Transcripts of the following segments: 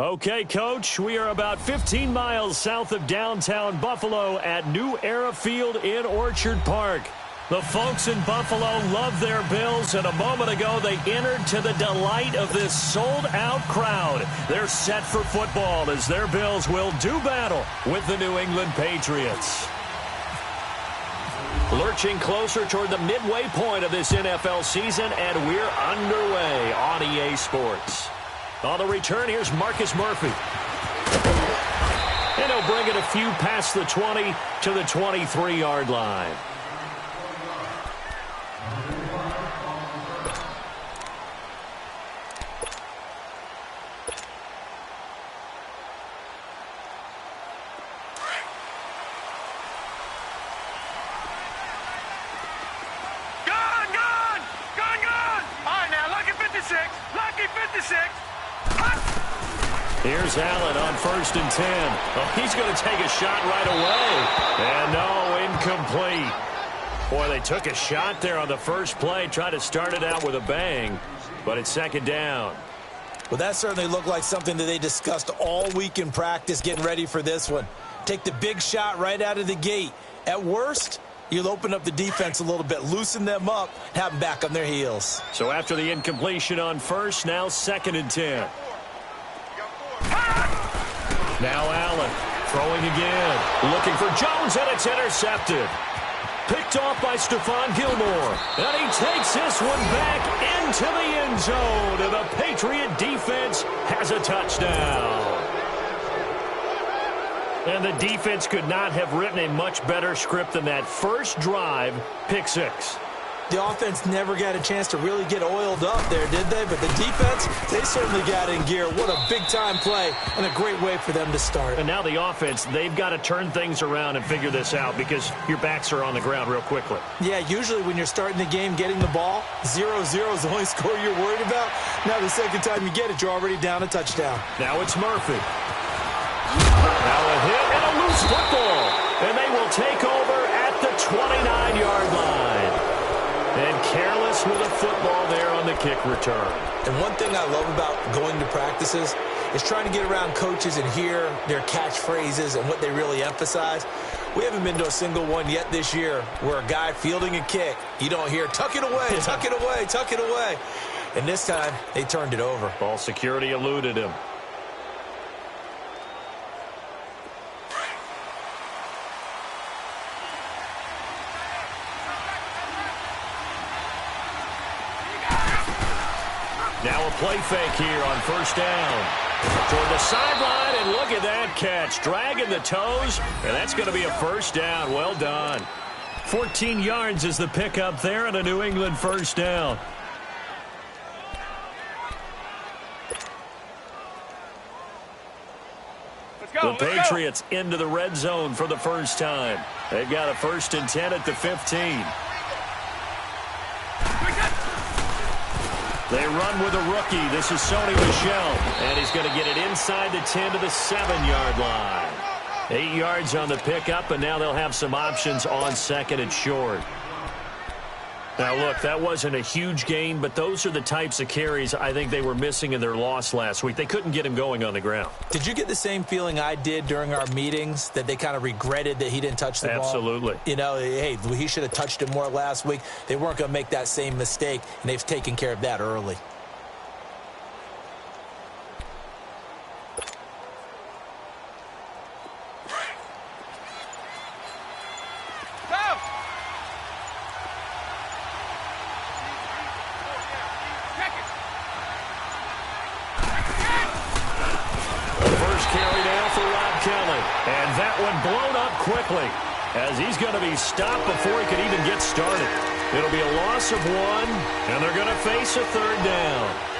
Okay, Coach, we are about 15 miles south of downtown Buffalo at New Era Field in Orchard Park. The folks in Buffalo love their Bills, and a moment ago they entered to the delight of this sold-out crowd. They're set for football as their Bills will do battle with the New England Patriots. Lurching closer toward the midway point of this NFL season, and we're underway on EA Sports. On the return, here's Marcus Murphy. And he'll bring it a few past the 20 to the 23-yard line. Here's Allen on 1st and 10. Oh, he's going to take a shot right away. And no, incomplete. Boy, they took a shot there on the first play, tried to start it out with a bang, but it's 2nd down. Well, that certainly looked like something that they discussed all week in practice getting ready for this one. Take the big shot right out of the gate. At worst, you'll open up the defense a little bit, loosen them up, have them back on their heels. So after the incompletion on first, now 2nd and 10. Now Allen throwing again, looking for Jones, and it's intercepted. Picked off by Stephon Gilmore, and he takes this one back into the end zone, and the Patriot defense has a touchdown. And the defense could not have written a much better script than that first drive, pick 6. The offense never got a chance to really get oiled up there, did they? But the defense, they certainly got in gear. What a big-time play and a great way for them to start. And now the offense, they've got to turn things around and figure this out because your backs are on the ground real quickly. Yeah, usually when you're starting the game getting the ball, 0-0 is the only score you're worried about. Now the second time you get it, you're already down a touchdown. Now it's Murphy. Now a hit and a loose football. And they will take over at the 29-yard line. And careless with a football there on the kick return. And one thing I love about going to practices is trying to get around coaches and hear their catchphrases and what they really emphasize. We haven't been to a single one yet this year where a guy fielding a kick, you don't hear, tuck it away, tuck it away, tuck it away. And this time, they turned it over. Ball security eluded him. Now a play fake here on 1st down. Toward the sideline, and look at that catch. Dragging the toes, and that's going to be a 1st down. Well done. 14 yards is the pickup there and a New England 1st down. The Patriots into the red zone for the first time. They've got a 1st and 10 at the 15. They run with a rookie. This is Sony Michel, and he's going to get it inside the 10 to the 7-yard line. 8 yards on the pickup, and now they'll have some options on 2nd and short. Now, look, that wasn't a huge gain, but those are the types of carries I think they were missing in their loss last week. They couldn't get him going on the ground. Did you get the same feeling I did during our meetings, that they kind of regretted that he didn't touch the ball? Absolutely. You know, hey, he should have touched it more last week. They weren't going to make that same mistake, and they've taken care of that early. As he's going to be stopped before he can even get started. It'll be a loss of 1, and they're going to face a 3rd down.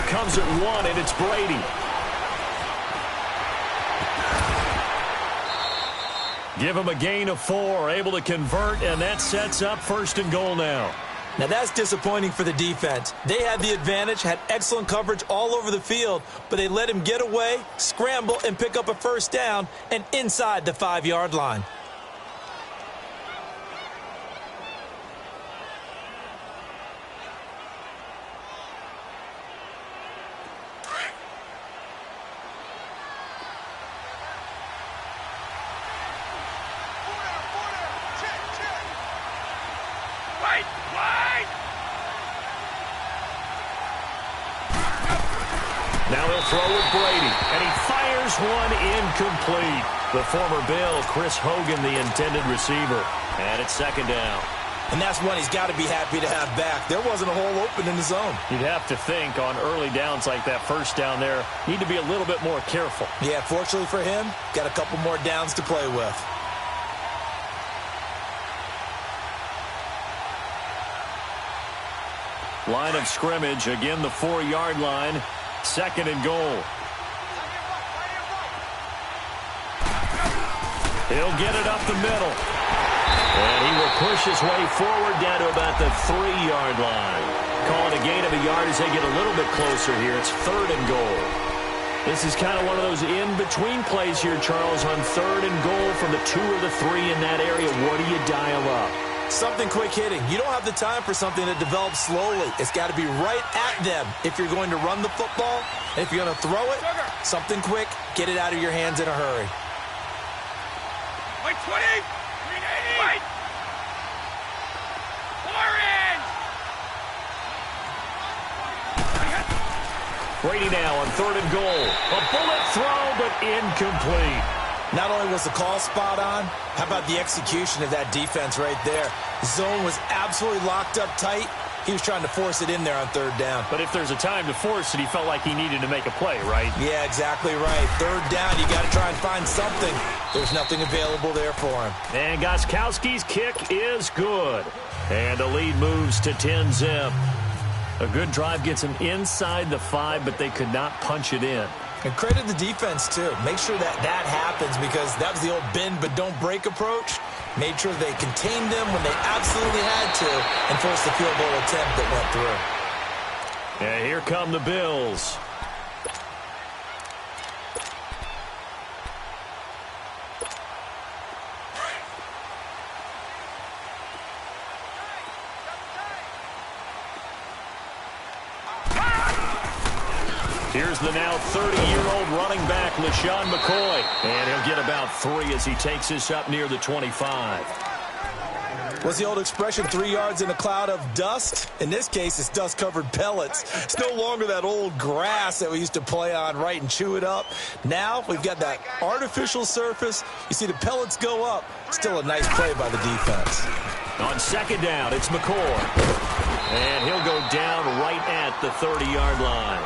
comes at 1, and it's Brady. Give him a gain of 4, able to convert, and that sets up 1st and goal now. Now, that's disappointing for the defense. They had the advantage, had excellent coverage all over the field, but they let him get away, scramble, and pick up a 1st down, and inside the 5-yard line. Now he'll throw with Brady, and he fires one incomplete. The former Bill, Chris Hogan, the intended receiver. And it's 2nd down. And that's one he's got to be happy to have back. There wasn't a hole open in the zone. You'd have to think on early downs like that 1st down there, need to be a little bit more careful. Yeah, fortunately for him, got a couple more downs to play with. Line of scrimmage, again the 4-yard line. 2nd and goal. He'll get it up the middle. And he will push his way forward down to about the 3-yard line. Calling a gain of a yard as they get a little bit closer here. It's 3rd and goal. This is kind of one of those in-between plays here, Charles, on 3rd and goal from the 2 or the 3 in that area. What do you dial up? Something quick hitting. You don't have the time for something that develops slowly. It's got to be right at them if you're going to run the football. And if you're going to throw it, something quick, get it out of your hands in a hurry. Wait, 20! Wait! 4 in! Brady now on 3rd and goal. A bullet throw, but incomplete. Not only was the call spot on, how about the execution of that defense right there? Zone was absolutely locked up tight. He was trying to force it in there on 3rd down. But if there's a time to force it, he felt like he needed to make a play, right? Yeah, exactly right. 3rd down, you got to try and find something. There's nothing available there for him. And Gostkowski's kick is good. And the lead moves to 10-zip. A good drive gets him inside the 5, but they could not punch it in. And credit the defense, too. Make sure that happens because that was the old bend but don't break approach. Made sure they contained them when they absolutely had to and forced the field goal attempt that went through. And here come the Bills. Here's the now 30-year-old running back, LeSean McCoy. And he'll get about 3 as he takes this up near the 25. What's the old expression, 3 yards in a cloud of dust? In this case, it's dust-covered pellets. It's no longer that old grass that we used to play on, right, and chew it up. Now we've got that artificial surface. You see the pellets go up. Still a nice play by the defense. On 2nd down, it's McCoy. And he'll go down right at the 30-yard line.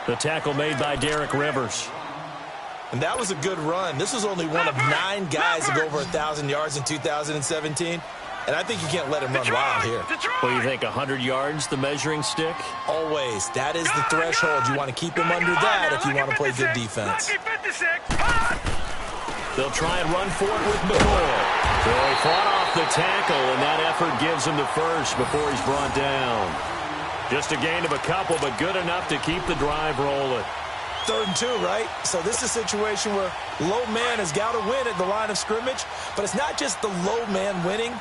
The tackle made by Derek Rivers. And that was a good run. This was only one of 9 guys to go over 1,000 yards in 2017. And I think you can't let him run wild here. What do you think, 100 yards, the measuring stick? Always. That is the threshold. You want to keep him under that if you want to play good defense. They'll try and run for it with McCoy. So he fought off the tackle, and that effort gives him the 1st before he's brought down. Just a gain of a couple, but good enough to keep the drive rolling. 3rd and 2, right? So this is a situation where low man has got to win at the line of scrimmage, but it's not just the low man winning.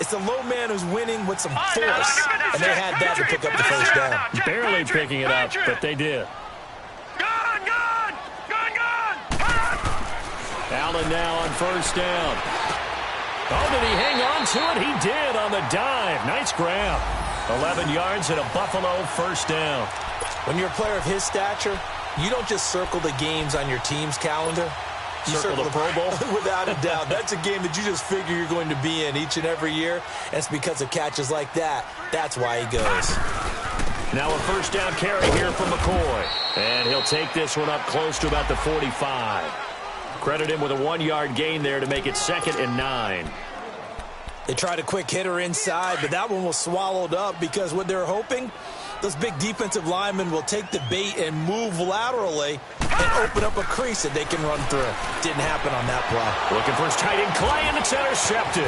It's the low man who's winning with some force, and they had that to pick up the 1st down. Barely picking it up, but they did. Gone! Allen now on 1st down. Oh, did he hang on to it? He did on the dive. Nice grab. 11 yards and a Buffalo 1st down. When you're a player of his stature, you don't just circle the games on your team's calendar. You circle the Pro Bowl? Without a doubt. That's a game that you just figure you're going to be in each and every year. And it's because of catches like that. That's why he goes. Now a 1st down carry here from McCoy. And he'll take this one up close to about the 45. Credit him with a 1-yard gain there to make it 2nd and 9. They tried a quick hitter inside, but that one was swallowed up because what they're hoping Those big defensive linemen will take the bait and move laterally and open up a crease that they can run through. Didn't happen on that play. Looking for his tight end, Clay, and it's intercepted.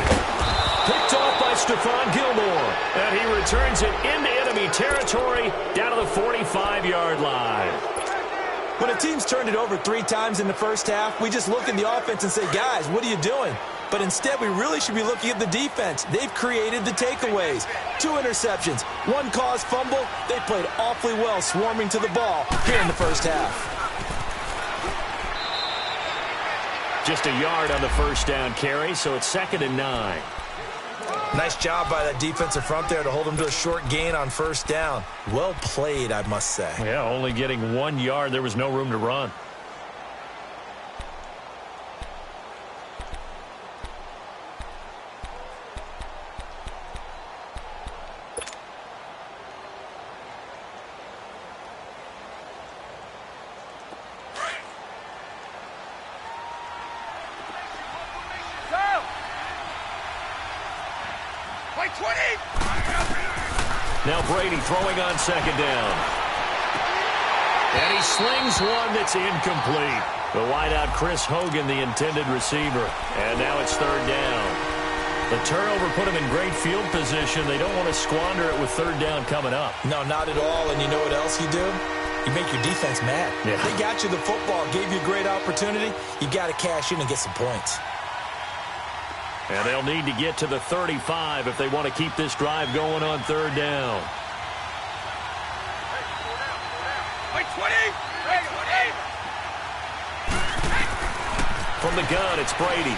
Picked off by Stephon Gilmore. And he returns it into enemy territory down to the 45-yard line. When a team's turned it over 3 times in the first half, we just look at the offense and say, guys, what are you doing? But instead, we really should be looking at the defense. They've created the takeaways. 2 interceptions, 1 caused fumble. They played awfully well swarming to the ball here in the first half. Just a yard on the first down carry, so it's 2nd and 9. Nice job by that defensive front there to hold them to a short gain on first down. Well played, I must say. Yeah, only getting 1 yard. There was no room to run. Now Brady throwing on 2nd down. And he slings one that's incomplete. The wideout Chris Hogan, the intended receiver. And now it's 3rd down. The turnover put him in great field position. They don't want to squander it with 3rd down coming up. No, not at all. And you know what else you do? You make your defense mad. Yeah. They got you the football, gave you a great opportunity. You got to cash in and get some points. And they'll need to get to the 35 if they want to keep this drive going on 3rd down. From the gun, it's Brady.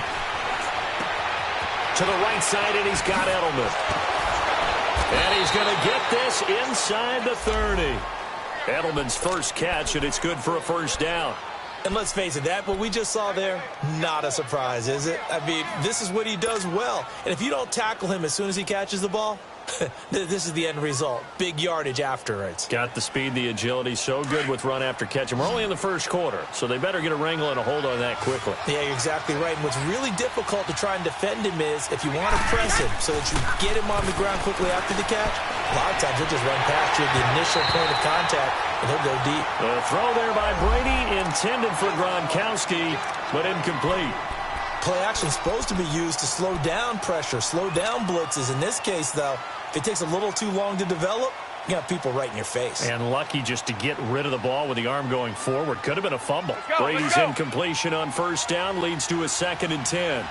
To the right side, and he's got Edelman. And he's going to get this inside the 30. Edelman's first catch, and it's good for a first down. And let's face it, that what we just saw there, not a surprise, is it? I mean, this is what he does well. And if you don't tackle him as soon as he catches the ball, this is the end result. Big yardage afterwards. Got the speed, the agility, so good with run after catch. And we're only in the first quarter, so they better get a wrangle and a hold on that quickly. Yeah, you're exactly right. And what's really difficult to try and defend him is if you want to press him so that you get him on the ground quickly after the catch, a lot of times he'll just run past you at the initial point of contact, and he'll go deep. The throw there by Brady, intended for Gronkowski, but incomplete. Play action is supposed to be used to slow down pressure, slow down blitzes. In this case, though, if it takes a little too long to develop, you got people right in your face. And lucky just to get rid of the ball with the arm going forward. Could have been a fumble. Brady's incompletion on first down leads to a 2nd and 10.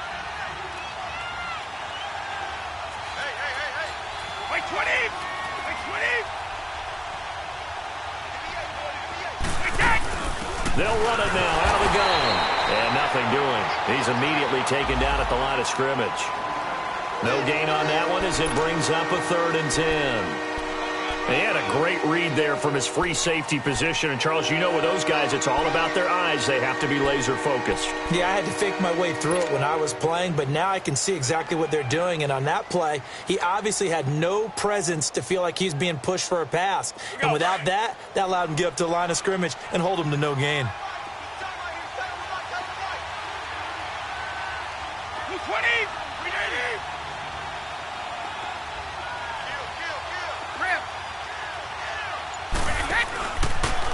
They'll run it now out of the gun. And nothing doing. He's immediately taken down at the line of scrimmage. No gain on that one as it brings up a 3rd and 10. He had a great read there from his free safety position. And, Charles, you know with those guys, it's all about their eyes. They have to be laser-focused. Yeah, I had to fake my way through it when I was playing, but now I can see exactly what they're doing. And on that play, he obviously had no presence to feel like he's being pushed for a pass. And without that, that allowed him to get up to the line of scrimmage and hold him to no gain.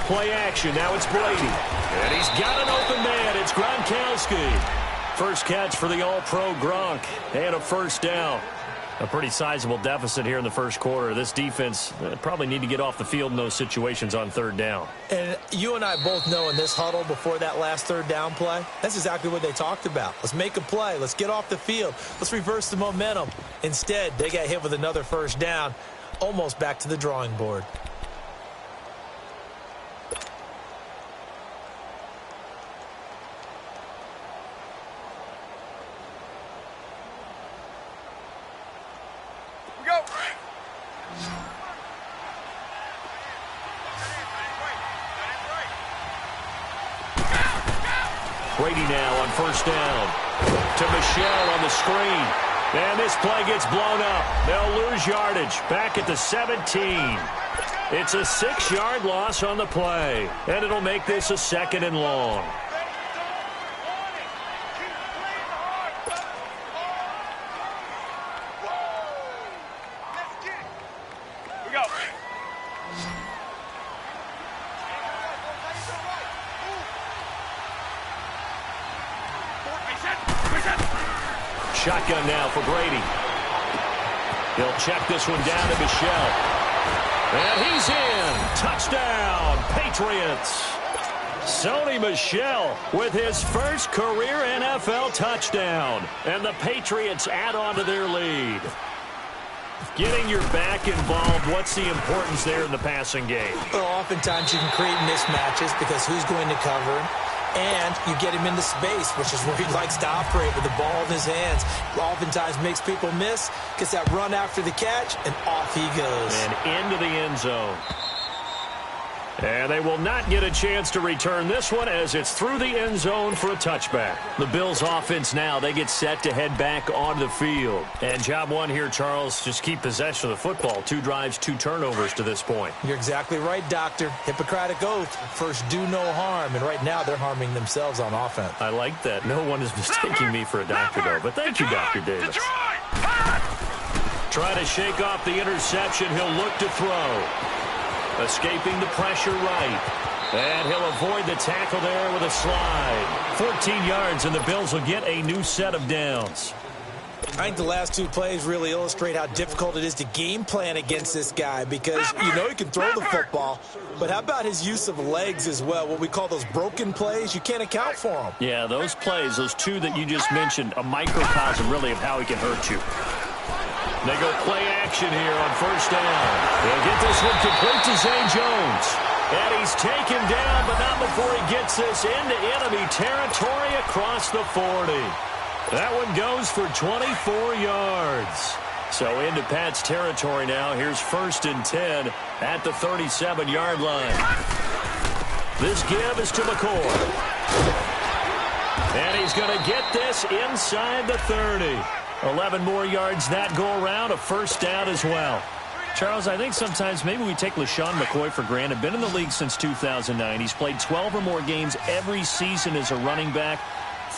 Play action. Now it's Brady. And he's got an open man. It's Gronkowski. First catch for the All-Pro Gronk. And a first down. A pretty sizable deficit here in the first quarter. This defense probably need to get off the field in those situations on 3rd down. And you and I both know in this huddle before that last 3rd down play, that's exactly what they talked about. Let's make a play. Let's get off the field. Let's reverse the momentum. Instead, they got hit with another first down, almost back to the drawing board. Brady now on first down. To Michel on the screen. And this play gets blown up. They'll lose yardage. Back at the 17. It's a 6-yard loss on the play. And it'll make this a 2nd and long. shotgun now for Brady. He'll check this one down to Michel. And he's in. Touchdown, Patriots. Sony Michel with his first career NFL touchdown. And the Patriots add on to their lead. Getting your back involved, what's the importance there in the passing game? Well, oftentimes you can create mismatches because who's going to cover him? And you get him into space, which is where he likes to operate with the ball in his hands. Oftentimes makes people miss, gets that run after the catch, and off he goes. And into the end zone. And they will not get a chance to return this one as it's through the end zone for a touchback. The Bills offense now, they get set to head back onto the field. And job one here, Charles, just keep possession of the football. 2 drives, 2 turnovers to this point. You're exactly right, Doctor. Hippocratic oath. First, do no harm. And right now, they're harming themselves on offense. I like that. No one is mistaking me for a doctor, though. But thank you, Dr. Davis. Try to shake off the interception. He'll look to throw. Escaping the pressure right. And he'll avoid the tackle there with a slide. 14 yards, and the Bills will get a new set of downs. I think the last 2 plays really illustrate how difficult it is to game plan against this guy because you know he can throw the football, but how about his use of legs as well? What we call those broken plays, you can't account for them. Yeah, those plays, those 2 that you just mentioned, a microcosm really of how he can hurt you. They go play action here on first down. They'll get this one complete to Zay Jones. And he's taken down, but not before he gets this into enemy territory across the 40. That one goes for 24 yards. So into Pat's territory now. Here's 1st and 10 at the 37-yard line. This give is to McCoy. And he's going to get this inside the 30. 11 more yards that go around, a first down as well. Charles, I think sometimes maybe we take LeSean McCoy for granted. Been in the league since 2009. He's played 12 or more games every season as a running back.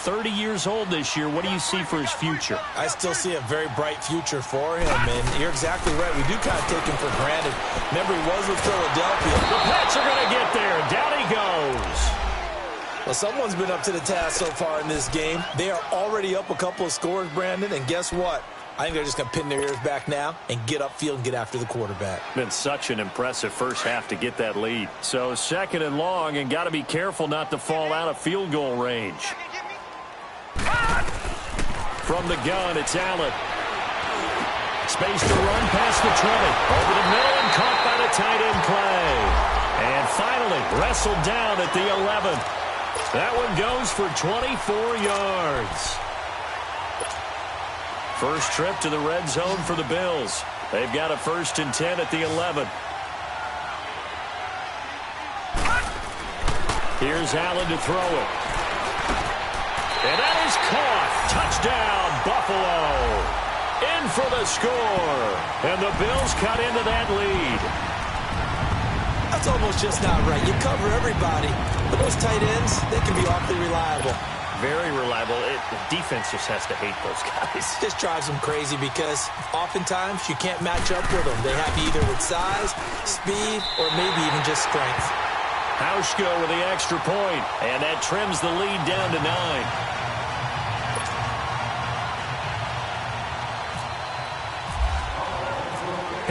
30 years old this year. What do you see for his future? I still see a very bright future for him, and you're exactly right. We do kind of take him for granted. Remember, he was with Philadelphia. The Pats are going to get there. Down he goes. Well, someone's been up to the task so far in this game. They are already up a couple of scores, Brandon, and guess what? I think they're just going to pin their ears back now and get upfield and get after the quarterback. Been such an impressive first half to get that lead. So 2nd and long, and got to be careful not to fall out of field goal range. From the gun, it's Allen. Space to run past the 20. Over the middle and caught by the tight end play. And finally wrestled down at the 11. That one goes for 24 yards. First trip to the red zone for the Bills. They've got a 1st and 10 at the 11. Here's Allen to throw it. And that is caught. Touchdown, Buffalo. In for the score. And the Bills cut into that lead. That's almost just not right. You cover everybody. But those tight ends, they can be awfully reliable. Very reliable. The defense just has to hate those guys. This drives them crazy because oftentimes you can't match up with them. They have you either with size, speed, or maybe even just strength. Hauschka with the extra point, and that trims the lead down to 9.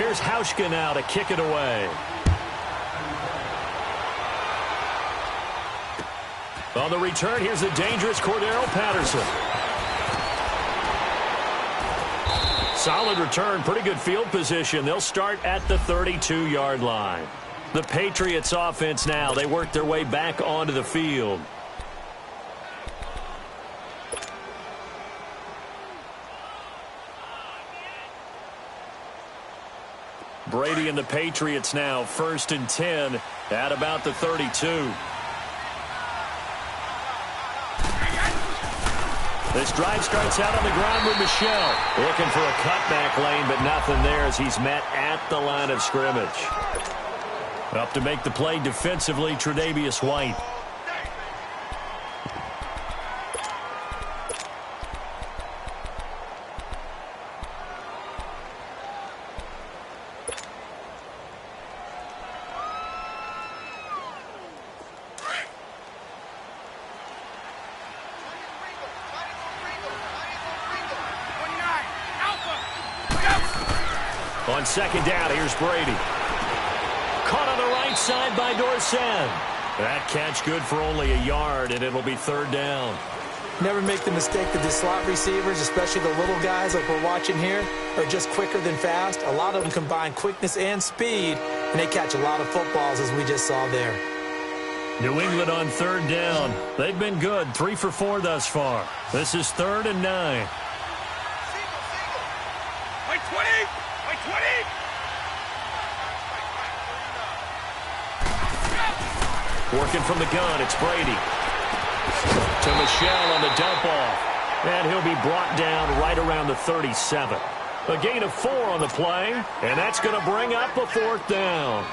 Here's Hauschka now to kick it away. On the return, here's the dangerous Cordero Patterson. Solid return, pretty good field position. They'll start at the 32-yard line. The Patriots offense now, they work their way back onto the field. Brady and the Patriots now, 1st and 10 at about the 32. This drive starts out on the ground with Michel. Looking for a cutback lane, but nothing there as he's met at the line of scrimmage. Up to make the play defensively, Tre'Davious White. on second down. Here's Brady. Caught on the right side by Dorsett. That catch good for only a yard, and it'll be third down. Never make the mistake that the slot receivers, especially the little guys like we're watching here, are just quicker than fast. A lot of them combine quickness and speed, and they catch a lot of footballs, as we just saw there. New England on third down. They've been good, 3 for 4 thus far. This is 3rd and 9. By 20! By 20! Working from the gun, it's Brady. To Michel on the dump off. And he'll be brought down right around the 37. A gain of 4 on the play, and that's going to bring up a 4th down.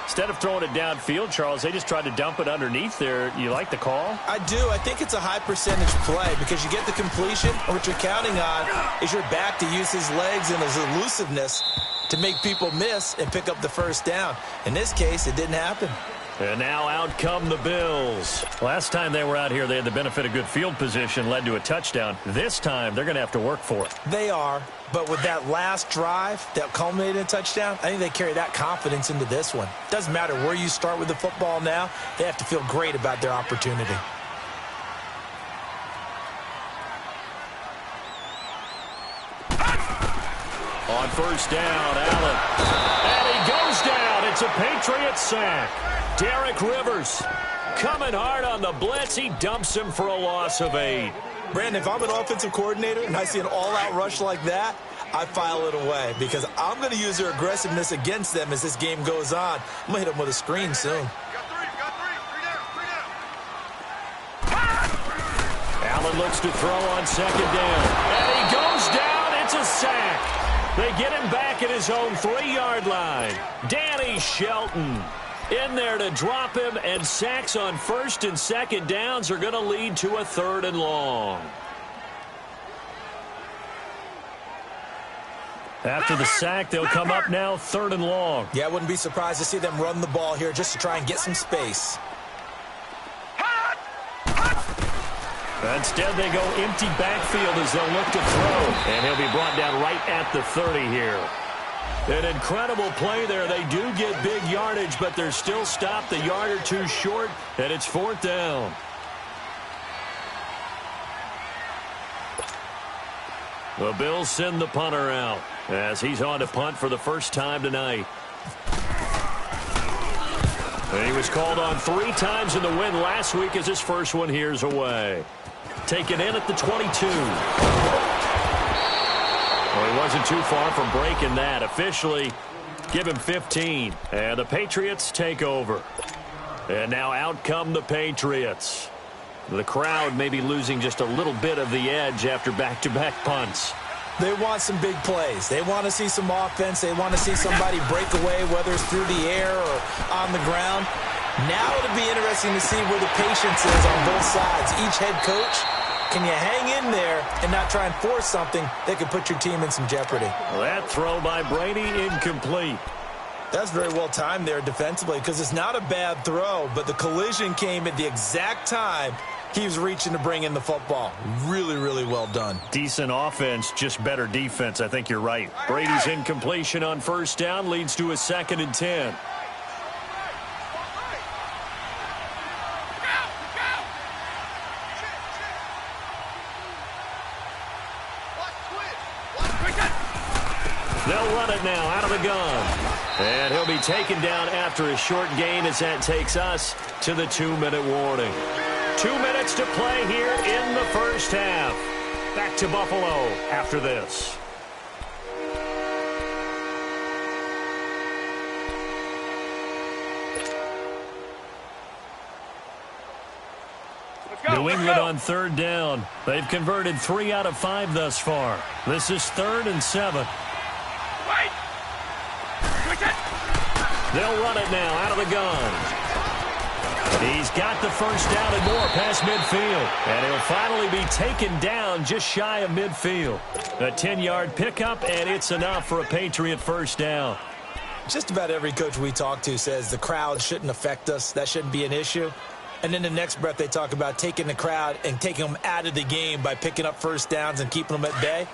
Instead of throwing it downfield, Charles, they just tried to dump it underneath there. You like the call? I do. I think it's a high percentage play because you get the completion, and what you're counting on is your back to use his legs and his elusiveness to make people miss and pick up the first down. In this case, it didn't happen. And now out come the Bills. Last time they were out here, they had the benefit of good field position, led to a touchdown. This time, they're going to have to work for it. They are, but with that last drive that culminated in a touchdown, I think they carry that confidence into this one. Doesn't matter where you start with the football now, they have to feel great about their opportunity. On first down, Allen. And he goes down. It's a Patriots sack. Derek Rivers coming hard on the blitz. He dumps him for a loss of 8. Brandon, if I'm an offensive coordinator and I see an all-out rush like that, I file it away because I'm going to use their aggressiveness against them as this game goes on. I'm going to hit them with a screen soon. Allen looks to throw on second down. And he goes down. It's a sack. They get him back at his own 3-yard line. Danny Shelton in there to drop him, and sacks on first and second downs are going to lead to a 3rd and long. After the sack, they'll come up now 3rd and long. Yeah, I wouldn't be surprised to see them run the ball here just to try and get some space. Instead, they go empty backfield as they'll look to throw. And he'll be brought down right at the 30 here. An incredible play there. They do get big yardage, but they're still stopped a yard or two short, and it's 4th down. The Bills send the punter out as he's on to punt for the first time tonight. And he was called on 3 times in the win last week as his first one here's away. Taken in at the 22. Well, he wasn't too far from breaking that. Officially, give him 15. And the Patriots take over. And now out come the Patriots. The crowd may be losing just a little bit of the edge after back-to-back punts. They want some big plays. They want to see some offense. They want to see somebody break away, whether it's through the air or on the ground. Now it'll be interesting to see where the patience is on both sides. Each head coach, can you hang in there and not try and force something that could put your team in some jeopardy? Well, that throw by Brady incomplete. That's very well timed there defensively because it's not a bad throw, but the collision came at the exact time he was reaching to bring in the football. Really, really well done. Decent offense, just better defense. I think you're right. Brady's incompletion on first down leads to a 2nd and 10. They'll run it now out of the gun. And he'll be taken down after a short gain as that takes us to the 2-minute warning. 2 minutes to play here in the first half. Back to Buffalo after this. New England on 3rd down. They've converted 3 out of 5 thus far. This is 3rd and 7. They'll run it now out of the gun. He's got the first down and more past midfield. And he'll finally be taken down just shy of midfield. A 10-yard pickup, and it's enough for a Patriot first down. Just about every coach we talk to says the crowd shouldn't affect us. That shouldn't be an issue. And then the next breath they talk about taking the crowd and taking them out of the game by picking up first downs and keeping them at bay.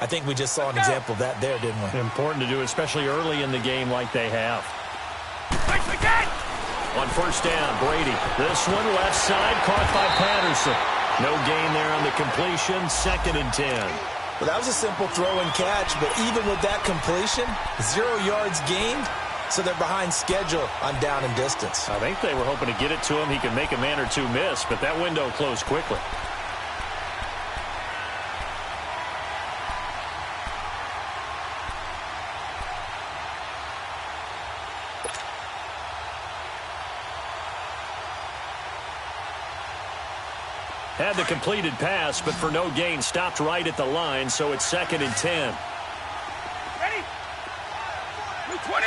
I think we just saw an example of that there, didn't we? Important to do, especially early in the game like they have. On first down, Brady. This one left side, caught by Patterson. No gain there on the completion, 2nd and 10. Well, that was a simple throw and catch, but even with that completion, 0 yards gained, so they're behind schedule on down and distance. I think they were hoping to get it to him. He could make a man or two miss, but that window closed quickly. Had the completed pass, but for no gain, stopped right at the line, so it's 2nd and 10. Ready? 20! 20!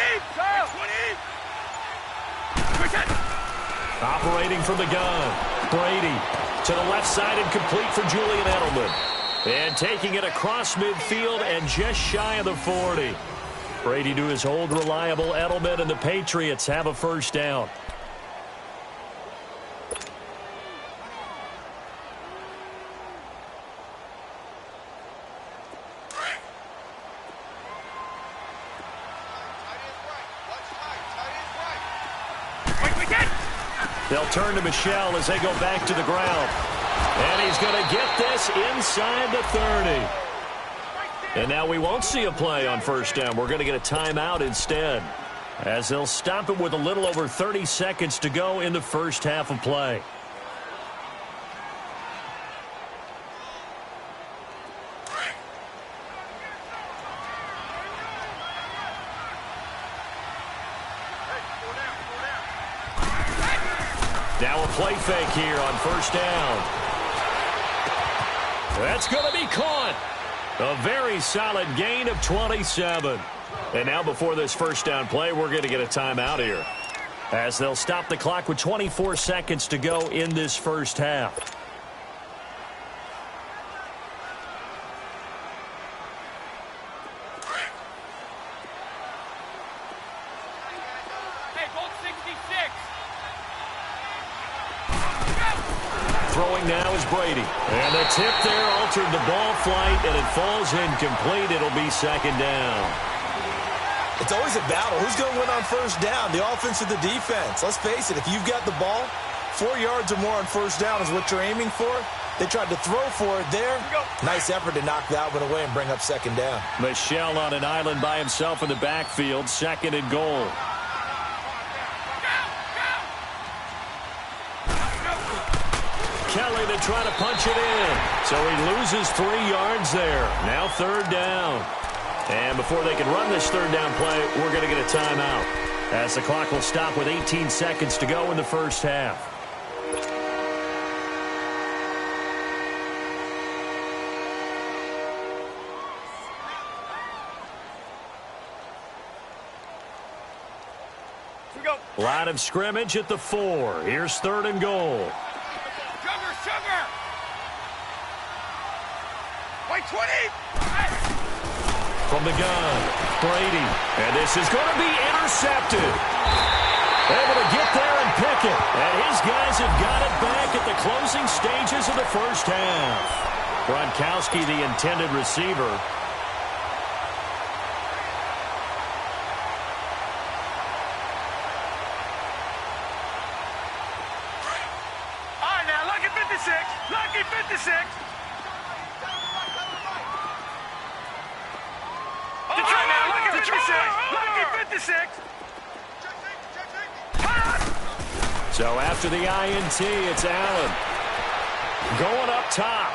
Operating from the gun. Brady to the left side and complete for Julian Edelman. And taking it across midfield and just shy of the 40. Brady to his old reliable Edelman, and the Patriots have a first down. They'll turn to Michel as they go back to the ground. And he's going to get this inside the 30. And now we won't see a play on first down. We're going to get a timeout instead, as they'll stop it with a little over 30 seconds to go in the first half of play. Now a play fake here on first down. That's going to be caught. A very solid gain of 27. And now before this first down play, we're going to get a timeout here, as they'll stop the clock with 24 seconds to go in this first half. Throwing now is Brady. And the tip there altered the ball flight, and it falls incomplete. It'll be 2nd down. It's always a battle. Who's going to win on first down, the offense or the defense? Let's face it, if you've got the ball, 4 yards or more on first down is what you're aiming for. They tried to throw for it there. Nice effort to knock that one away and bring up 2nd down. Michel on an island by himself in the backfield, 2nd and goal. Kelly to try to punch it in. So he loses 3 yards there. Now 3rd down. And before they can run this 3rd down play, we're going to get a timeout, as the clock will stop with 18 seconds to go in the first half. Line of scrimmage at the 4. Here's 3rd and goal. Sugar! White 20! From the gun, Brady. And this is going to be intercepted. Able to get there and pick it. And his guys have got it back at the closing stages of the first half. Gronkowski, the intended receiver. Lucky 56. Lucky 56. So after the INT, it's Allen. Going up top.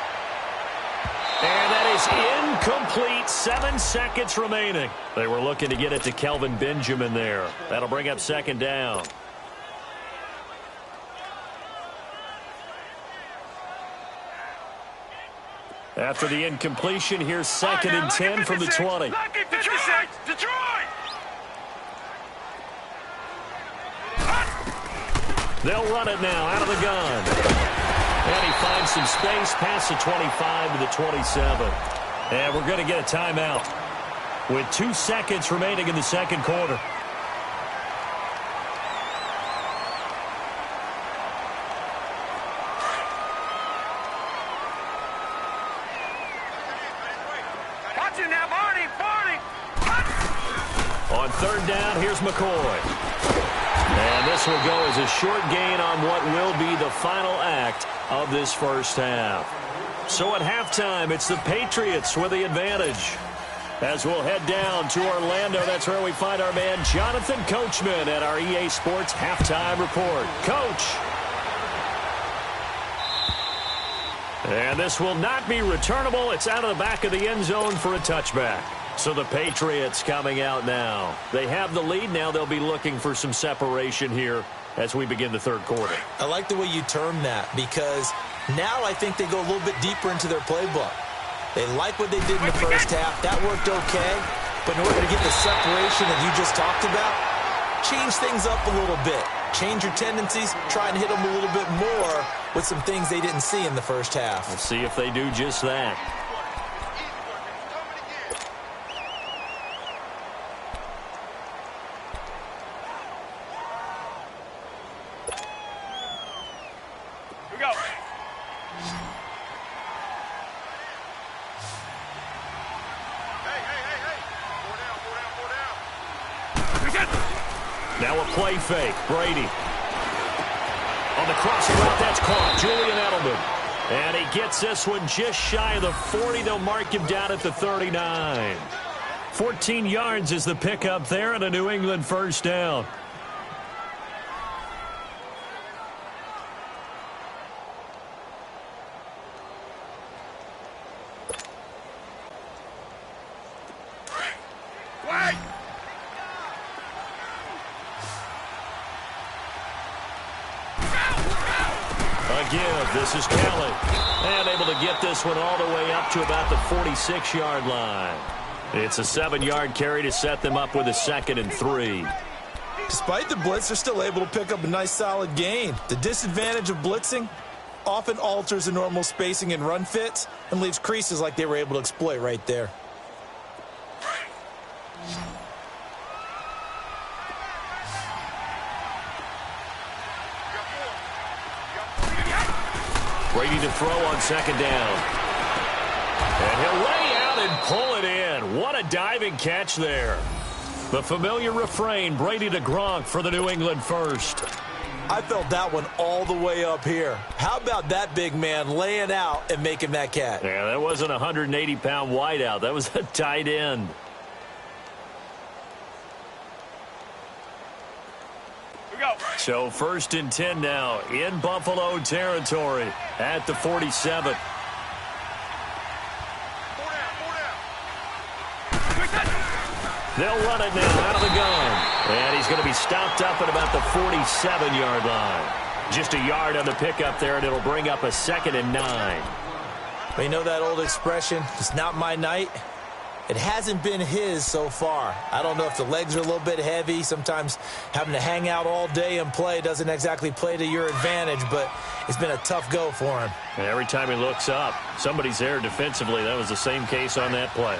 And that is incomplete. 7 seconds remaining. They were looking to get it to Kelvin Benjamin there. That'll bring up 2nd down. After the incompletion, here's 2nd and 10 from the 20. Lucky 56. Detroit! They'll run it now out of the gun. And he finds some space past the 25 to the 27. And we're going to get a timeout with 2 seconds remaining in the second quarter. Watching now, Barney. On third down, here's McCoy. And this will go as a short gain on what will be the final act of this first half. So at halftime, it's the Patriots with the advantage. As we'll head down to Orlando, that's where we find our man Jonathan Coachman at our EA Sports Halftime Report. Coach. And this will not be returnable. It's out of the back of the end zone for a touchback. So the Patriots coming out now. They have the lead. Now they'll be looking for some separation here as we begin the third quarter. I like the way you term that, because now I think they go a little bit deeper into their playbook. They like what they did in the first half. That worked okay. But in order to get the separation that you just talked about, change things up a little bit. Change your tendencies. Try and hit them a little bit more with some things they didn't see in the first half. We'll see if they do just that. Now a play fake. Brady. On the crossing route, that's caught. Julian Edelman. And he gets this one just shy of the 40. They'll mark him down at the 39. 14 yards is the pickup there and a New England first down. This is Kelly. And able to get this one all the way up to about the 46-yard line. It's a 7-yard carry to set them up with a 2nd and 3. Despite the blitz, they're still able to pick up a nice solid gain. The disadvantage of blitzing often alters the normal spacing and run fits and leaves creases like they were able to exploit right there. Brady to throw on 2nd down. And he'll lay out and pull it in. What a diving catch there. The familiar refrain, Brady to Gronk for the New England first. I felt that one all the way up here. How about that big man laying out and making that catch? Yeah, that wasn't a 180-pound wideout. That was a tight end. So 1st and 10 now in Buffalo territory at the 47. They'll run it now out of the gun. And he's going to be stopped up at about the 47-yard line. Just a yard on the pickup there, and it'll bring up a 2nd and 9. But you know that old expression, it's not my night? It hasn't been his so far. I don't know if the legs are a little bit heavy. Sometimes having to hang out all day and play doesn't exactly play to your advantage, but it's been a tough go for him. And every time he looks up, somebody's there defensively. That was the same case on that play.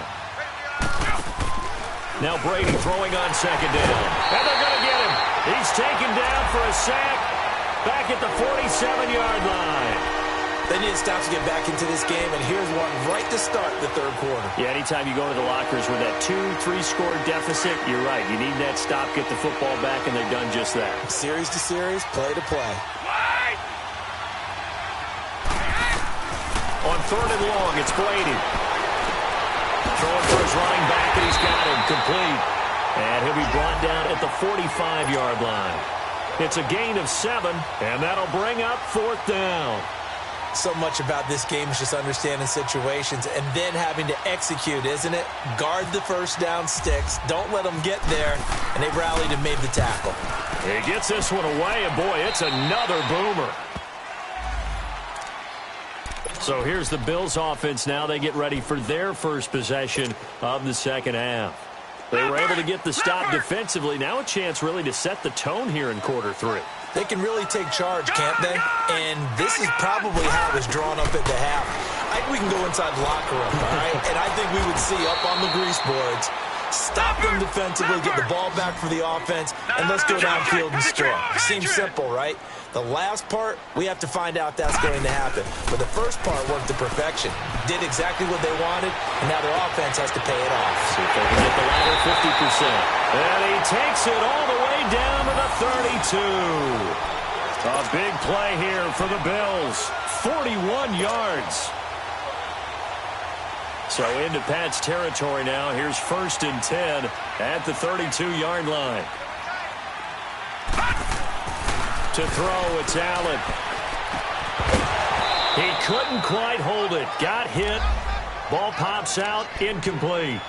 Now Brady throwing on 2nd down. And they're going to get him. He's taken down for a sack back at the 47-yard line. They need to stop to get back into this game, and here's one right to start the third quarter. Yeah, anytime you go to the lockers with that 2-3 score deficit, you're right. You need that stop, get the football back, and they've done just that. Series to series, play to play. On 3rd and long, it's Brady. Throwing for his running back, and he's got him complete. And he'll be brought down at the 45-yard line. It's a gain of 7, and that'll bring up 4th down. So much about this game is just understanding situations and then having to execute, isn't it? Guard the first down sticks. Don't let them get there. And they rallied and made the tackle. He gets this one away, and boy, it's another boomer. So here's the Bills offense now. They get ready for their first possession of the second half. They were able to get the stop defensively. Now a chance really to set the tone here in quarter 3. They can really take charge, can't they? And this is probably how it was drawn up at the half. I think we can go inside the locker room, all right? And I think we would see up on the grease boards, stop them defensively, get the ball back for the offense, and let's go downfield and score. Seems simple, right? The last part, we have to find out that's going to happen. But the first part worked to perfection. Did exactly what they wanted, and now their offense has to pay it off. See if they can get the latter 50%. And he takes it all the way down to the 32. A big play here for the Bills. 41 yards. So into Pat's territory now. Here's 1st and 10 at the 32-yard line. To throw, it's Allen. He couldn't quite hold it. Got hit. Ball pops out, incomplete.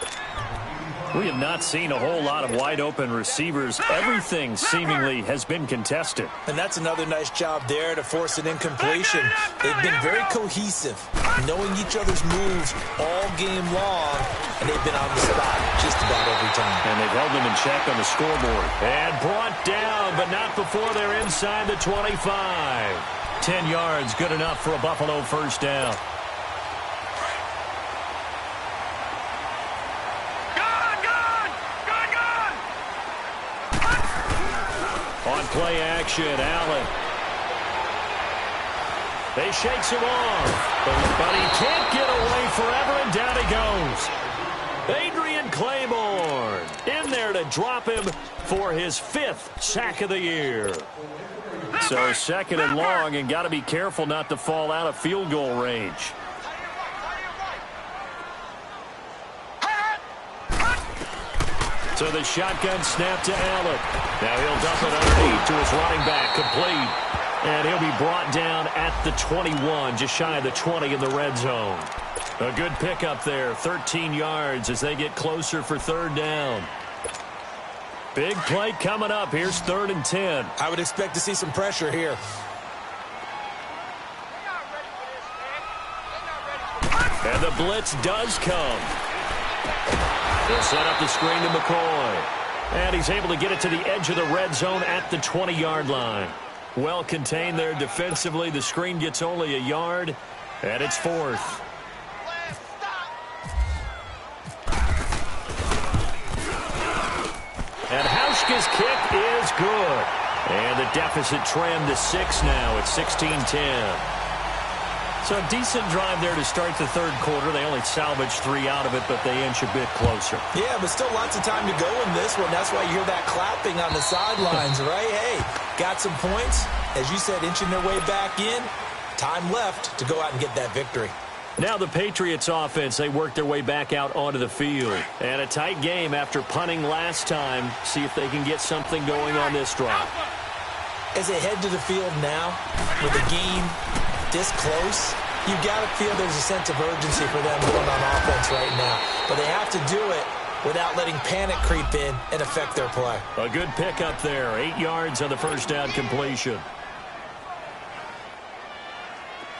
We have not seen a whole lot of wide-open receivers. Everything seemingly has been contested. And that's another nice job there to force an incompletion. They've been very cohesive, knowing each other's moves all game long, and they've been on the spot just about every time. And they've held them in check on the scoreboard. And brought down, but not before they're inside the 25. 10 yards, good enough for a Buffalo first down. On play action, Allen. They shakes him off, but he can't get away forever, and down he goes. Adrian Claiborne in there to drop him for his 5th sack of the year. So 2nd and long, and got to be careful not to fall out of field goal range. So the shotgun snap to Allen. Now he'll dump it underneath to his running back, complete. And he'll be brought down at the 21, just shy of the 20 in the red zone. A good pickup there, 13 yards as they get closer for 3rd down. Big play coming up. Here's 3rd and 10. I would expect to see some pressure here. And the blitz does come. He'll set up the screen to McCoy. And he's able to get it to the edge of the red zone at the 20-yard line. Well contained there defensively. The screen gets only a yard, and it's 4th. And Hauschka's kick is good. And the deficit trimmed to 6 now. It's 16-10. So a decent drive there to start the 3rd quarter. They only salvaged 3 out of it, but they inch a bit closer. Yeah, but still lots of time to go in this one. That's why you hear that clapping on the sidelines, right? Hey, got some points. As you said, inching their way back in. Time left to go out and get that victory. Now the Patriots offense, they work their way back out onto the field. And a tight game after punting last time. See if they can get something going on this drive. As they head to the field now, with the game this close, you got to feel there's a sense of urgency for them going on offense right now. But they have to do it without letting panic creep in and affect their play. A good pickup there. 8 yards on the first down completion.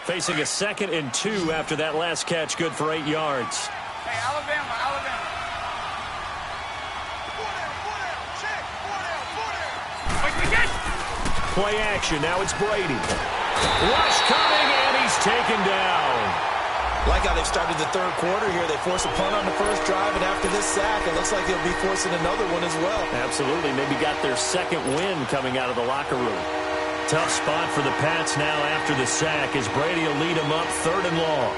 Facing a 2nd and 2 after that last catch, good for 8 yards. Hey, Alabama. Play action. Now it's Brady. Rush coming, and he's taken down. Like how they've started the 3rd quarter here. They force a punt on the first drive, and after this sack, it looks like they'll be forcing another one as well. Absolutely. Maybe got their 2nd win coming out of the locker room. Tough spot for the Pats now after the sack as Brady will lead them up 3rd and long.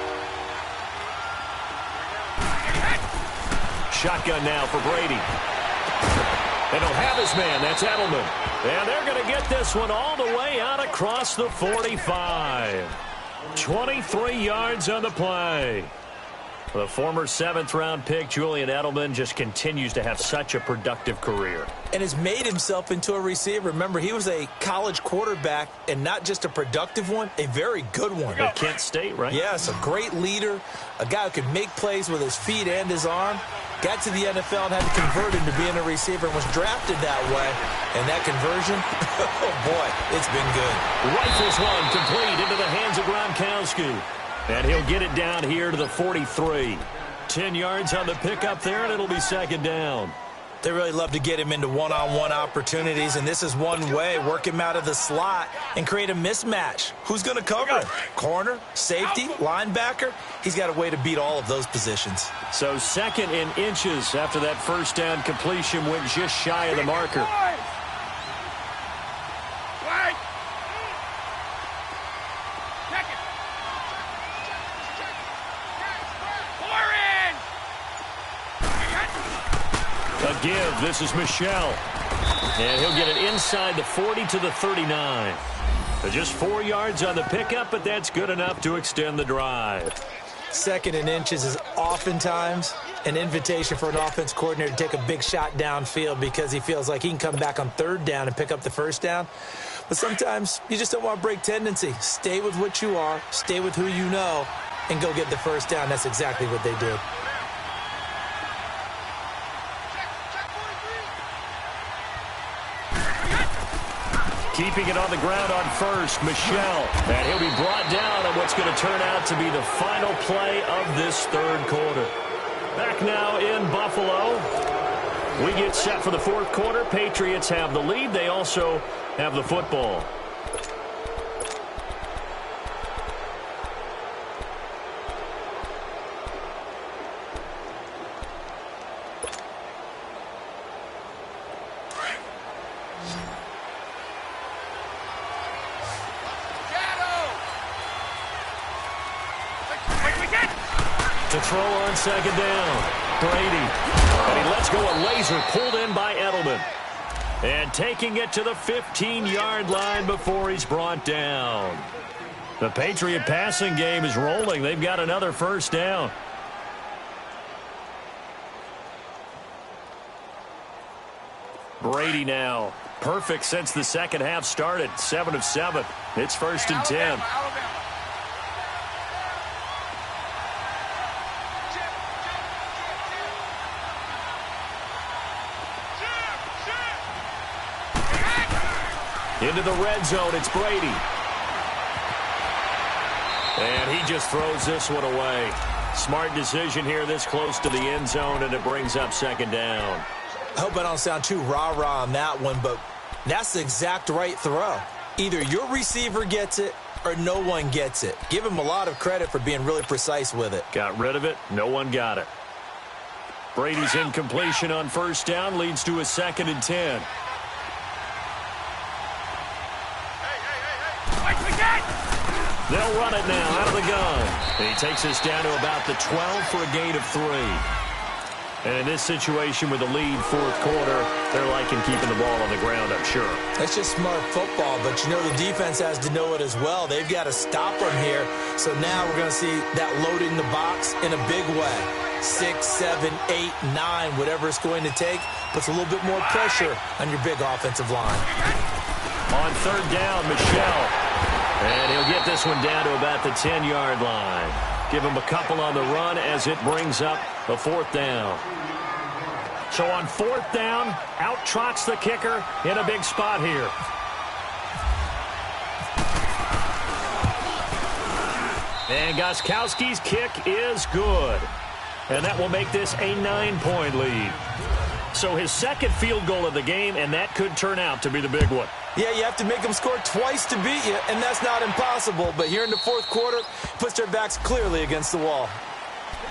Shotgun now for Brady. And he'll have his man. That's Edelman. And they're going to get this one all the way out across the 45. 23 yards on the play. The former 7th-round pick, Julian Edelman, just continues to have such a productive career. And has made himself into a receiver. Remember, he was a college quarterback, and not just a productive one, a very good one. At Kent State, right? Yes, a great leader, a guy who could make plays with his feet and his arm. Got to the NFL and had to convert into being a receiver and was drafted that way. And that conversion, oh boy, it's been good. Rifles one complete into the hands of Gronkowski. And he'll get it down here to the 43. 10 yards on the pickup there, and it'll be 2nd down. They really love to get him into one-on-one opportunities, and this is one way. Work him out of the slot and create a mismatch. Who's going to cover him? Corner, safety, linebacker? He's got a way to beat all of those positions. So 2nd in inches after that first down completion went just shy of the marker. A give. This is Michel. And he'll get it inside the 40 to the 39. Just 4 yards on the pickup, but that's good enough to extend the drive. 2nd and inches is oftentimes an invitation for an offense coordinator to take a big shot downfield because he feels like he can come back on 3rd down and pick up the 1st down. But sometimes you just don't want to break tendency. Stay with what you are, stay with who you know, and go get the 1st down. That's exactly what they did. Keeping it on the ground on 1st, Michel. And he'll be brought down on what's going to turn out to be the final play of this 3rd quarter. Back now in Buffalo. We get set for the 4th quarter. Patriots have the lead. They also have the football. To throw on 2nd down. Brady. And he lets go a laser pulled in by Edelman. And taking it to the 15-yard line before he's brought down. The Patriot passing game is rolling. They've got another 1st down. Brady now. Perfect since the 2nd half started. 7 of 7. It's 1st and 10. Into the red zone, it's Brady. And he just throws this one away. Smart decision here this close to the end zone, and it brings up 2nd down. I hope I don't sound too rah-rah on that one, but that's the exact right throw. Either your receiver gets it or no one gets it. Give him a lot of credit for being really precise with it. Got rid of it. No one got it. Brady's incompletion on 1st down leads to a 2nd and 10. They'll run it now out of the gun. And he takes us down to about the 12 for a gain of 3. And in this situation with the lead 4th quarter, they're liking keeping the ball on the ground, I'm sure. That's just smart football, but you know the defense has to know it as well. They've got to stop them here. So now we're going to see that loading the box in a big way. 6, 7, 8, 9, whatever it's going to take, puts a little bit more pressure on your big offensive line. On 3rd down, Michel. And he'll get this one down to about the 10-yard line. Give him a couple on the run as it brings up the 4th down. So on 4th down, out trots the kicker in a big spot here. And Gostkowski's kick is good. And that will make this a 9-point lead. So his 2nd field goal of the game, and that could turn out to be the big one. Yeah, you have to make them score twice to beat you, and that's not impossible. But here in the 4th quarter, puts their backs clearly against the wall.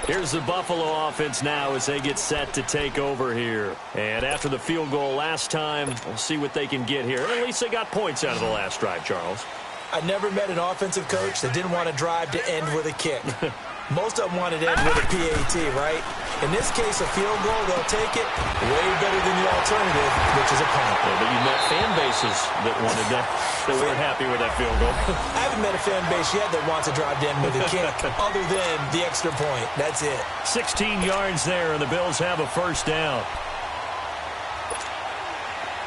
Here's the Buffalo offense now as they get set to take over here. And after the field goal last time, we'll see what they can get here. At least they got points out of the last drive, Charles. I never met an offensive coach that didn't want to drive to end with a kick. Most of them wanted to end with a PAT, right? In this case, a field goal, they'll take it way better than the alternative, which is a punt. Yeah, but you met fan bases that wanted that weren't happy with that field goal. I haven't met a fan base yet that wants to drive to end with a kick, other than the extra point. That's it. 16 yards there, and the Bills have a 1st down.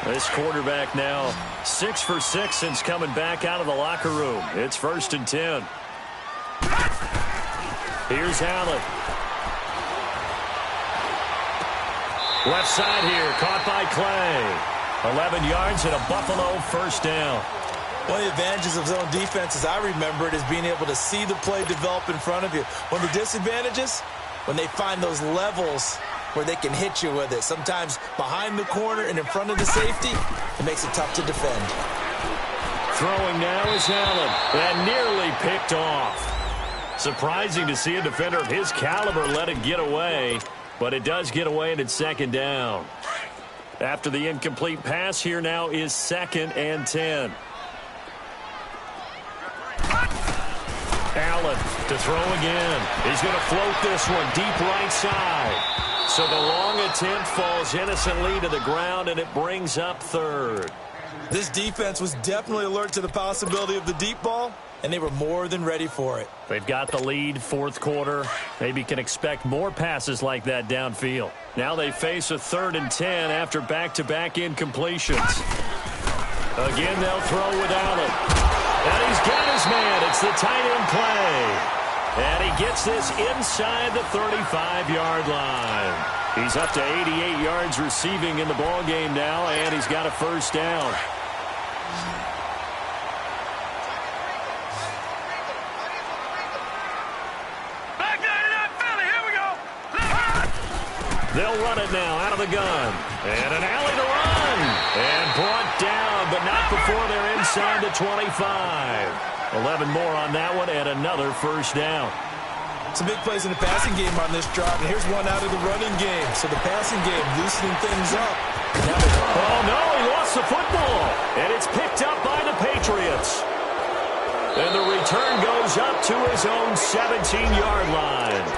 This quarterback now 6 for 6 since coming back out of the locker room. It's 1st and 10. Here's Allen. Left side here, caught by Clay. 11 yards and a Buffalo 1st down. One of the advantages of zone defense, as I remember it, is being able to see the play develop in front of you. One of the disadvantages, when they find those levels where they can hit you with it. Sometimes behind the corner and in front of the safety, it makes it tough to defend. Throwing now is Allen. And nearly picked off. Surprising to see a defender of his caliber let it get away, but it does get away and it's 2nd down. After the incomplete pass, here now is 2nd and 10. Allen to throw again. He's going to float this one deep right side. So the long attempt falls innocently to the ground, and it brings up third. This defense was definitely alert to the possibility of the deep ball, and they were more than ready for it. They've got the lead, fourth quarter. Maybe can expect more passes like that downfield. Now they face a 3rd and 10 after back-to-back incompletions. Again, they'll throw with Allen. And he's got his man. It's the tight end play. And he gets this inside the 35-yard line. He's up to 88 yards receiving in the ballgame now, and he's got a first down. They'll run it now out of the gun. And an alley to run. And brought down, but not before they're inside the 25. 11 more on that one, and another first down. Some big plays in the passing game on this drive, and here's one out of the running game. So the passing game loosening things up. Oh, no, he lost the football. And it's picked up by the Patriots. And the return goes up to his own 17-yard line.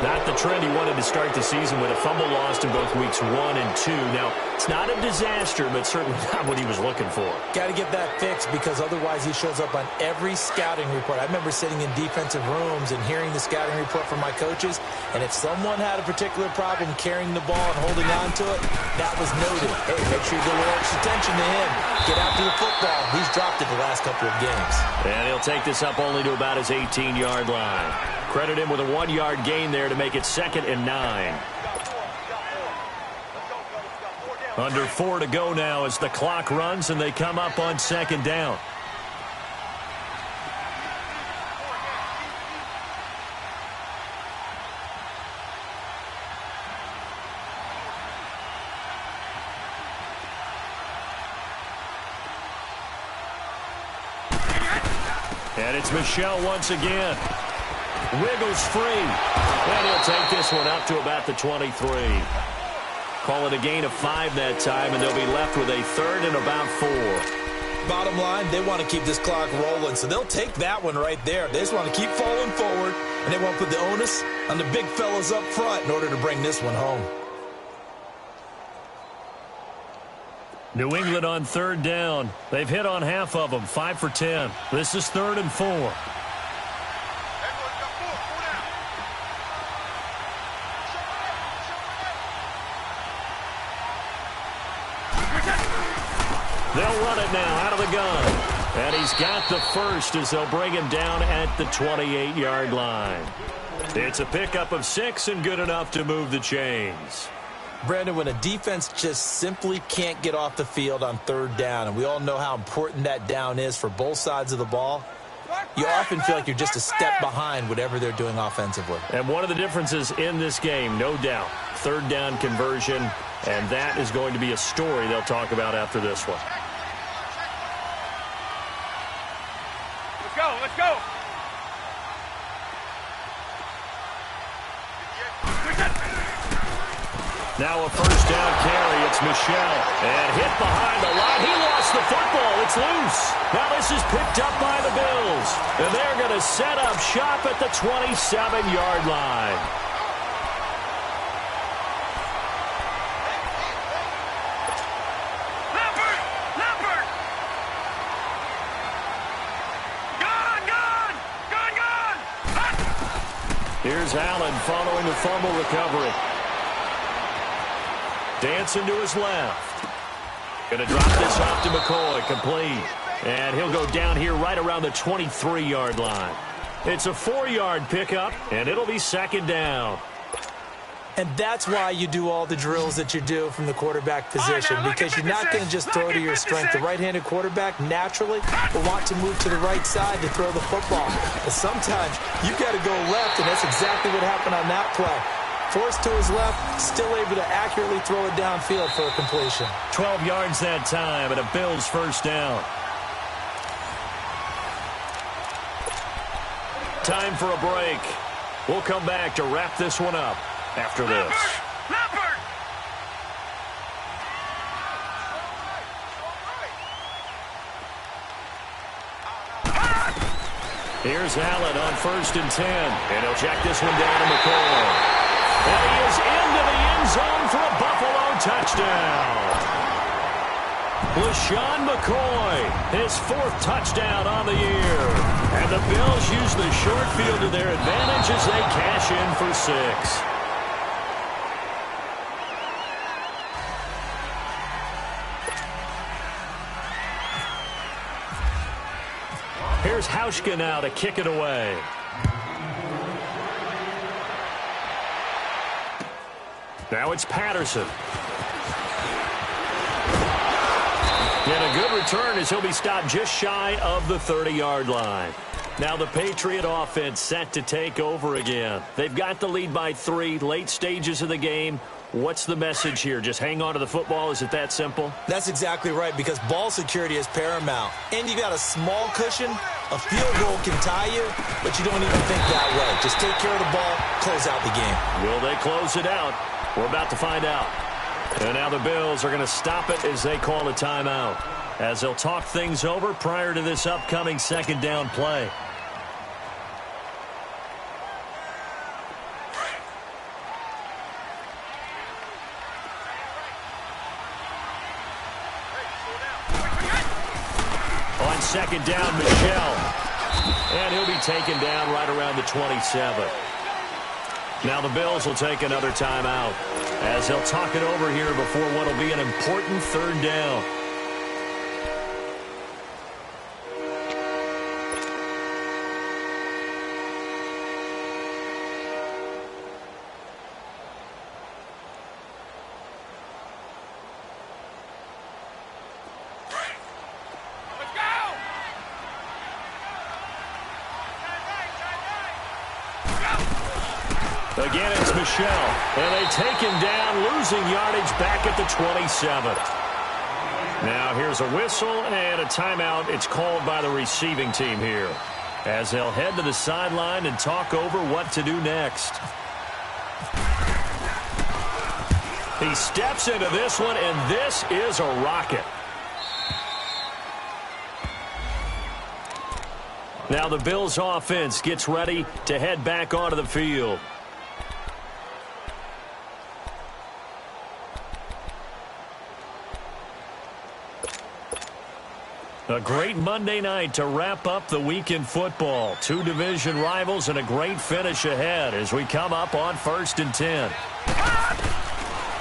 Not the trend he wanted to start the season with a fumble lost in both weeks 1 and 2. Now, it's not a disaster, but certainly not what he was looking for. Got to get that fixed because otherwise he shows up on every scouting report. I remember sitting in defensive rooms and hearing the scouting report from my coaches, and if someone had a particular problem carrying the ball and holding on to it, that was noted. Hey, make sure you give a little extra attention to him. Get after the football. He's dropped it the last couple of games. And he'll take this up only to about his 18-yard line. Credit him with a 1-yard gain there to make it 2nd and 9. Under 4 to go now as the clock runs and they come up on 2nd down. And it's Michel once again. Wiggles free. And he'll take this one up to about the 23. Call it a gain of 5 that time, and they'll be left with a 3rd and about 4. Bottom line, they want to keep this clock rolling, so they'll take that one right there. They just want to keep falling forward, and they want to put the onus on the big fellas up front in order to bring this one home. New England on 3rd down. They've hit on half of them, 5 for 10. This is 3rd and 4. They'll run it now out of the gun. And he's got the first as they'll bring him down at the 28-yard line. It's a pickup of 6 and good enough to move the chains. Brandon, when a defense just simply can't get off the field on 3rd down, and we all know how important that down is for both sides of the ball, you often feel like you're just a step behind whatever they're doing offensively. And one of the differences in this game, no doubt, 3rd down conversion, and that is going to be a story they'll talk about after this one. Let's go. Now a first down carry. It's Michel. And hit behind the line. He lost the football. It's loose. Now this is picked up by the Bills. And they're going to set up shop at the 27-yard line. Here's Allen following the fumble recovery. Dancing to his left. Going to drop this off to McCoy. Complete. And he'll go down here right around the 23-yard line. It's a 4-yard pickup, and it'll be 2nd down. And that's why you do all the drills that you do from the quarterback position, because you're not going to just throw to your strength. The right-handed quarterback naturally will want to move to the right side to throw the football. But sometimes you've got to go left, and that's exactly what happened on that play. Forced to his left, still able to accurately throw it downfield for a completion. 12 yards that time, and a Bills first down. Time for a break. We'll come back to wrap this one up after this. Leopard! Here's Allen on 1st and 10. And he'll check this one down to McCoy. And he is into the end zone for a Buffalo touchdown. LaShawn McCoy, his 4th touchdown on the year. And the Bills use the short field to their advantage as they cash in for 6. Here's Hauschka now to kick it away. Now it's Patterson. And a good return as he'll be stopped just shy of the 30-yard line. Now the Patriot offense set to take over again. They've got the lead by 3, late stages of the game. What's the message here? Just hang on to the football? Is it that simple? That's exactly right, because ball security is paramount. And you got a small cushion. A field goal can tie you, but you don't even think that way. Just take care of the ball, close out the game. Will they close it out? We're about to find out. And now the Bills are going to stop it as they call a timeout, as they'll talk things over prior to this upcoming 2nd down play. On 2nd down, Michel. And he'll be taken down right around the 27. Now the Bills will take another timeout as they'll talk it over here before what will be an important 3rd down. Again, it's Michel. And they take him down, losing yardage back at the 27. Now here's a whistle and a timeout. It's called by the receiving team here, as they'll head to the sideline and talk over what to do next. He steps into this one, and this is a rocket. Now the Bills offense gets ready to head back onto the field. A great Monday night to wrap up the week in football. 2 division rivals and a great finish ahead as we come up on 1st and 10.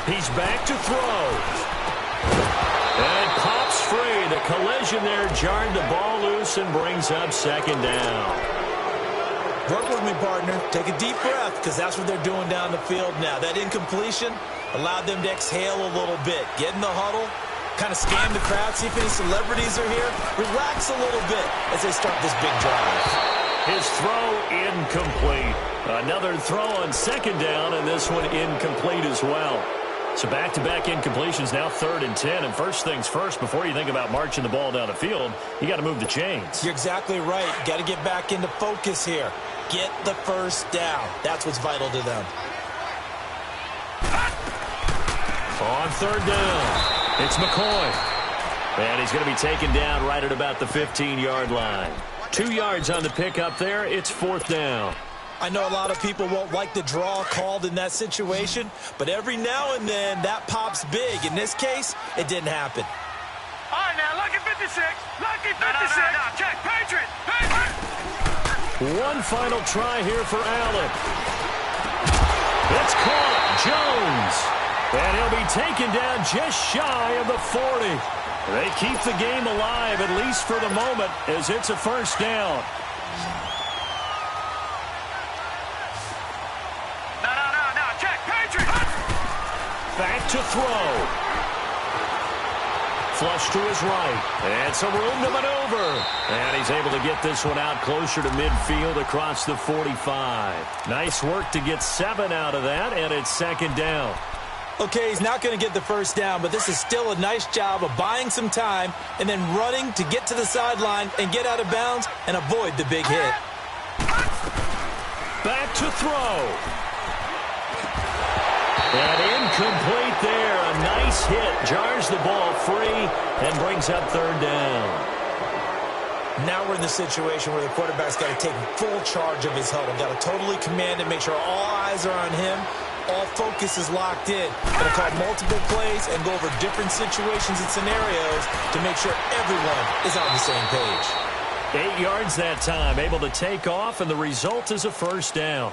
He's back to throw. And pops free. The collision there jarred the ball loose and brings up 2nd down. Work with me, partner. Take a deep breath, because that's what they're doing down the field now. That incompletion allowed them to exhale a little bit. Get in the huddle. Kind of scan the crowd, see if any celebrities are here. Relax a little bit as they start this big drive. His throw incomplete. Another throw on 2nd down, and this one incomplete as well. So back-to-back incompletions, now 3rd and 10. And first things first, before you think about marching the ball down the field, you got to move the chains. You're exactly right. Got to get back into focus here. Get the 1st down. That's what's vital to them. On 3rd down. It's McCoy. And he's going to be taken down right at about the 15-yard line. 2 yards on the pickup there. It's 4th down. I know a lot of people won't like the draw called in that situation, but every now and then that pops big. In this case, it didn't happen. All right, now, lucky 56. Lucky 56. No, check. Patriot. Patriot. One final try here for Allen. It's caught. Jones. And he'll be taken down just shy of the 40. They keep the game alive, at least for the moment, as it's a 1st down. No. Check. Patriot. Back to throw. Flush to his right. And some room to maneuver. And he's able to get this one out closer to midfield across the 45. Nice work to get 7 out of that, and it's 2nd down. Okay, he's not going to get the 1st down, but this is still a nice job of buying some time and then running to get to the sideline and get out of bounds and avoid the big hit. Back to throw. And incomplete there. A nice hit. Jars the ball free and brings up 3rd down. Now we're in the situation where the quarterback's got to take full charge of his huddle. Got to totally command and make sure all eyes are on him. all focus is locked in. Going to call multiple plays and go over different situations and scenarios to make sure everyone is on the same page. 8 yards that time, able to take off, and the result is a first down.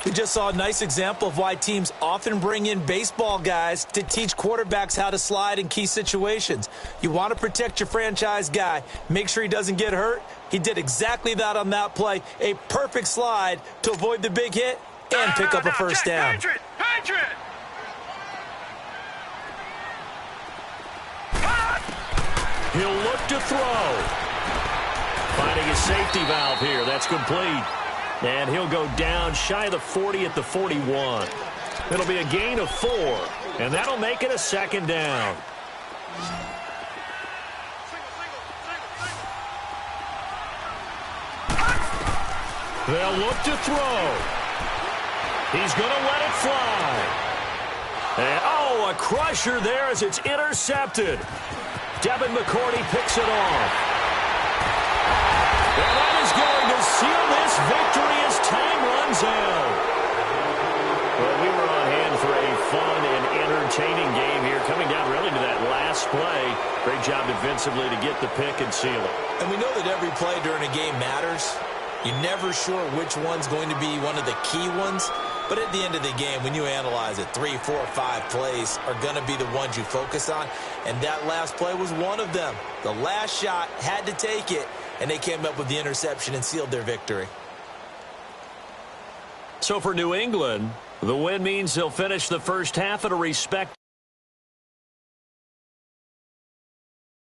We just saw a nice example of why teams often bring in baseball guys to teach quarterbacks how to slide in key situations. You want to protect your franchise guy. Make sure he doesn't get hurt. He did exactly that on that play. A perfect slide to avoid the big hit and pick up a first down. Patriot! He'll look to throw. Finding a safety valve here. That's complete. And he'll go down shy of the 40 at the 41. It'll be a gain of 4, and that'll make it a second down. They'll look to throw. He's going to let it fly. And, a crusher there as it's intercepted. Devin McCourty picks it off. And that is going to seal this victory as time runs out. Well, we were on hand for a fun and entertaining game here, coming down really to that last play. Great job defensively to get the pick and seal it. And we know that every play during a game matters. You're never sure which one's going to be one of the key ones. But at the end of the game, when you analyze it, 3, 4, 5 plays are going to be the ones you focus on. And that last play was one of them. The last shot had to take it, and they came up with the interception and sealed their victory. So for New England, the win means they'll finish the first half at a respectable